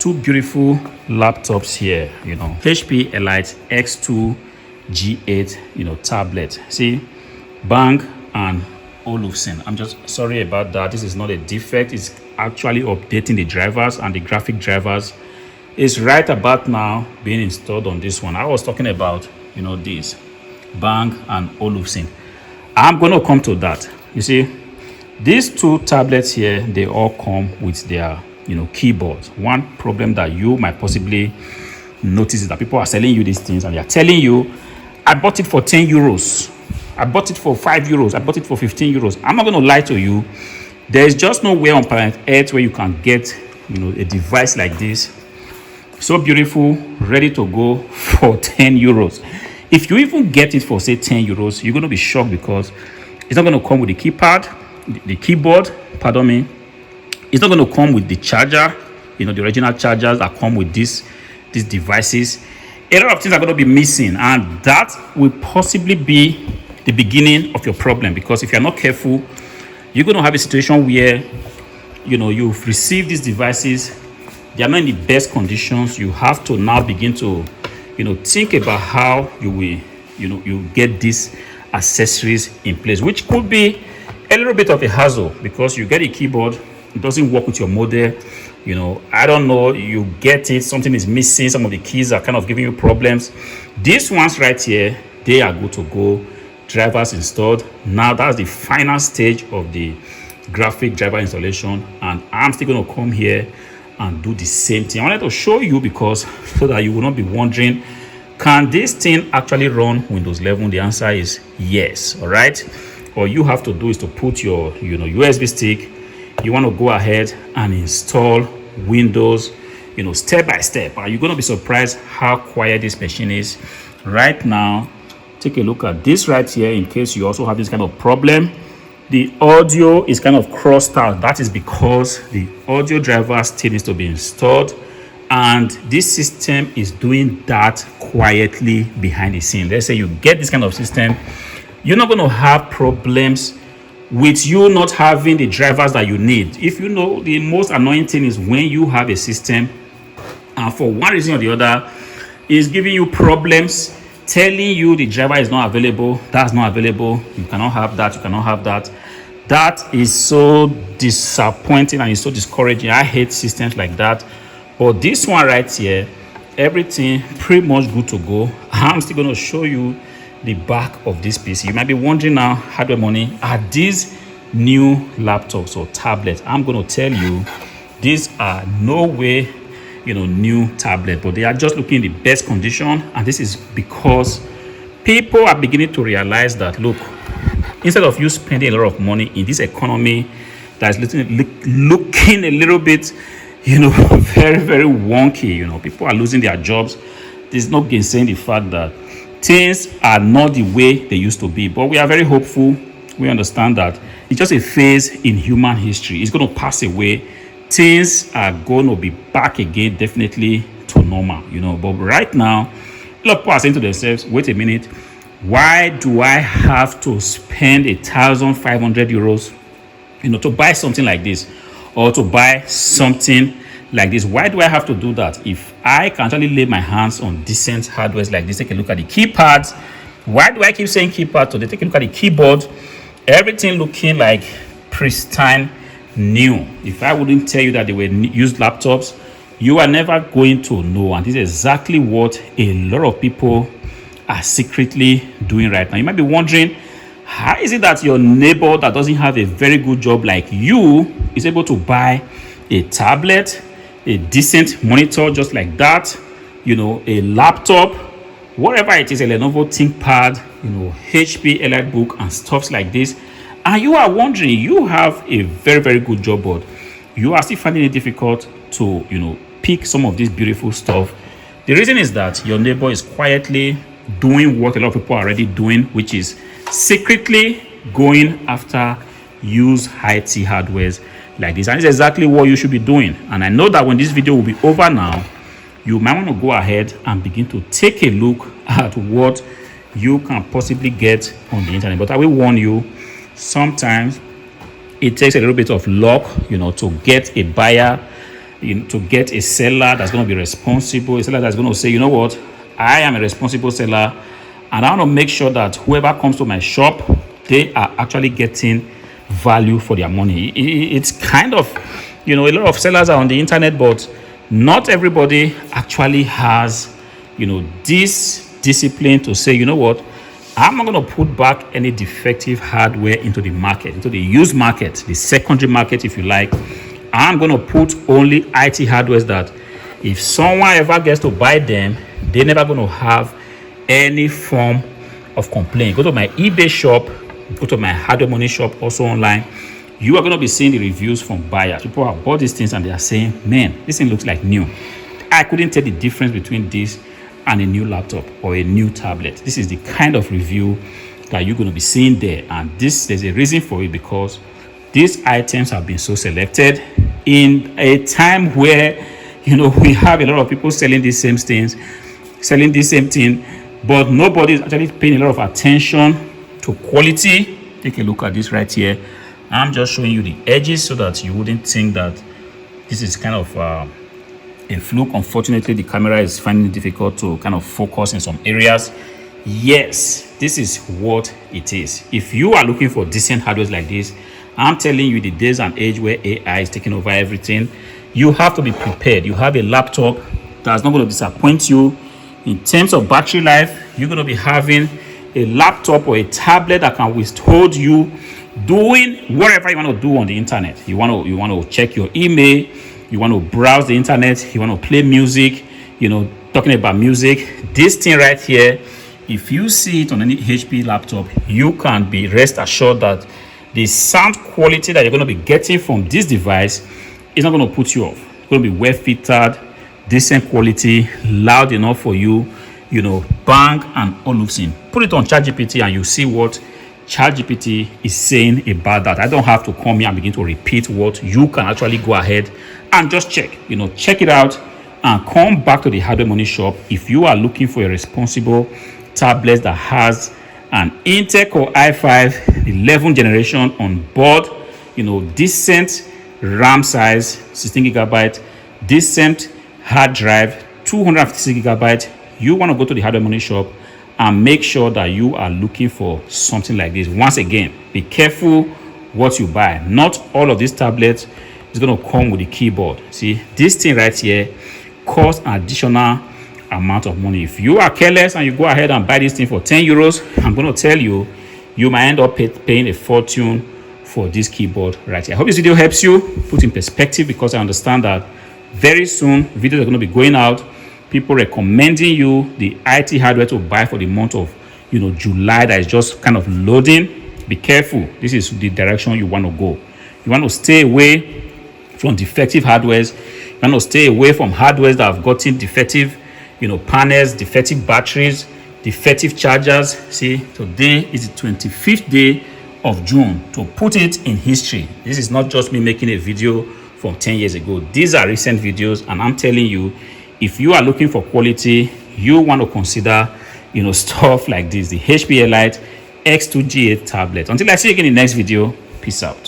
Two beautiful laptops here, HP Elite X2 G8, tablet. See, Bang and Olufsen. I'm just sorry about that. This is not a defect. It's actually updating the drivers, and the graphic drivers is right about now being installed on this one. I was talking about, this Bang and Olufsen. I'm going to come to that. You see, these two tablets here, they all come with their keyboards. One problem that you might possibly notice is that people are selling you these things and they are telling you, I bought it for 10 euros, I bought it for 5 euros, I bought it for 15 euros. I'm not going to lie to you. There is just nowhere on planet Earth where you can get a device like this, so beautiful, ready to go for 10 euros. If you even get it for say 10 euros, you're going to be shocked because it's not going to come with the keyboard, pardon me. It's not going to come with the charger, the original chargers that come with these devices. A lot of things are going to be missing, and that will possibly be the beginning of your problem, because if you're not careful, you're going to have a situation where you've received these devices, they are not in the best conditions. You have to now begin to think about how you will you get these accessories in place, which could be a little bit of a hassle, because you get a keyboard, it doesn't work with your model, I don't know, you get it, something is missing, some of the keys are kind of giving you problems. These ones right here, they are good to go, drivers installed. Now that's the final stage of the graphic driver installation, and I'm still going to come here and do the same thing. I wanted to show you because so that you will not be wondering, can this thing actually run Windows 11? The answer is yes. All right, all you have to do is to put your USB stick. You want to go ahead and install Windows, step by step. And you're going to be surprised how quiet this machine is right now. Take a look at this right here in case you also have this kind of problem. The audio is kind of crossed out. That is because the audio driver still needs to be installed, and this system is doing that quietly behind the scene. Let's say you get this kind of system, you're not going to have problems with you not having the drivers that you need. If the most annoying thing is when you have a system and for one reason or the other is giving you problems, telling you the driver is not available, that's not available, you cannot have that, you cannot have that. That is so disappointing and it's so discouraging. I hate systems like that. But this one right here, everything pretty much good to go. I'm still going to show you the back of this PC. You might be wondering now, hardware money, are these new laptops or tablets? I'm going to tell you, these are no way new tablet, but they are just looking in the best condition. And this is because people are beginning to realize that, look, instead of you spending a lot of money in this economy that is looking a little bit very, very wonky, people are losing their jobs. There's no gainsaying the fact that things are not the way they used to be, but we are very hopeful. We understand that it's just a phase in human history. It's going to pass away. Things are going to be back again, definitely to normal, But right now, a lot of people are saying to themselves, wait a minute, why do I have to spend 1,500 euros, to buy something like this, or to buy something like this? Why do I have to do that if I can actually lay my hands on decent hardware like this? Take a look at the keypads. Why do I keep saying keypad today? Take a look at the keyboard. Everything looking like pristine new. If I wouldn't tell you that they were used laptops, you are never going to know. And this is exactly what a lot of people are secretly doing right now. You might be wondering, how is it that your neighbor that doesn't have a very good job like you is able to buy a tablet, a decent monitor just like that, a laptop, whatever it is, a Lenovo ThinkPad, HP EliteBook and stuff like this, and you are wondering, you have a very, very good job, but you are still finding it difficult to pick some of this beautiful stuff? The reason is that your neighbor is quietly doing what a lot of people are already doing, which is secretly going after used high-tech hardwares like this. And it's exactly what you should be doing. And I know that when this video will be over now, you might want to go ahead and begin to take a look at what you can possibly get on the internet. But I will warn you, sometimes it takes a little bit of luck, to get a buyer to get a seller that's going to be responsible, a seller that's going to say, you know what, I am a responsible seller, and I want to make sure that whoever comes to my shop, they are actually getting value for their money. It's kind of, a lot of sellers are on the internet, but not everybody actually has, this discipline to say, you know what, I'm not going to put back any defective hardware into the market, into the used market, the secondary market, if you like. I'm going to put only IT hardwares that if someone ever gets to buy them, they're never going to have any form of complaint. Go to my eBay shop, go to my hardware money shop, also online. You are going to be seeing the reviews from buyers. People have bought these things and they are saying, man, this thing looks like new. I couldn't tell the difference between this and a new laptop or a new tablet. This is the kind of review that you're going to be seeing there. And there's a reason for it, because these items have been so selected in a time where, we have a lot of people selling these same things, selling the same thing, but nobody is actually paying a lot of attention to quality. Take a look at this right here. I'm just showing you the edges so that you wouldn't think that this is kind of a fluke. Unfortunately, the camera is finding it difficult to kind of focus in some areas. Yes, this is what it is. If you are looking for decent hardware like this, I'm telling you, the days and age where AI is taking over everything, you have to be prepared. You have a laptop that's not going to disappoint you. In terms of battery life, you're going to be having a laptop or a tablet that can withhold you doing whatever you want to do on the internet. You want to check your email, you want to browse the internet, you want to play music, talking about music. This thing right here, if you see it on any HP laptop, you can be rest assured that the sound quality that you're going to be getting from this device is not going to put you off. It's going to be well fitted, decent quality, loud enough for you, Bang and Olufsen. Put it on ChatGPT and you see what ChatGPT is saying about that. I don't have to come here and begin to repeat what you can actually go ahead and just check. Check it out and come back to the hardware money shop if you are looking for a responsible tablet that has an Intel Core i5 11th generation on board, decent RAM size, 16 gigabyte, decent hard drive, 256 gigabyte. You want to go to the hardware money shop and make sure that you are looking for something like this. Once again, be careful what you buy. Not all of these tablets is going to come with the keyboard. See, this thing right here costs an additional amount of money. If you are careless and you go ahead and buy this thing for 10 euros, I'm going to tell you, you might end up paying a fortune for this keyboard right here. I hope this video helps you put in perspective, because I understand that very soon videos are going to be going out, people recommending you the IT hardware to buy for the month of July that is just kind of loading. Be careful. This is the direction you want to go. You want to stay away from defective hardwares. You want to stay away from hardwares that have gotten defective panels, defective batteries, defective chargers. See, today is the 25th day of June. To put it in history, this is not just me making a video from 10 years ago. These are recent videos, and I'm telling you, if you are looking for quality, you want to consider stuff like this, the HP Elite X2G8 tablet. Until I see you again in the next video, peace out.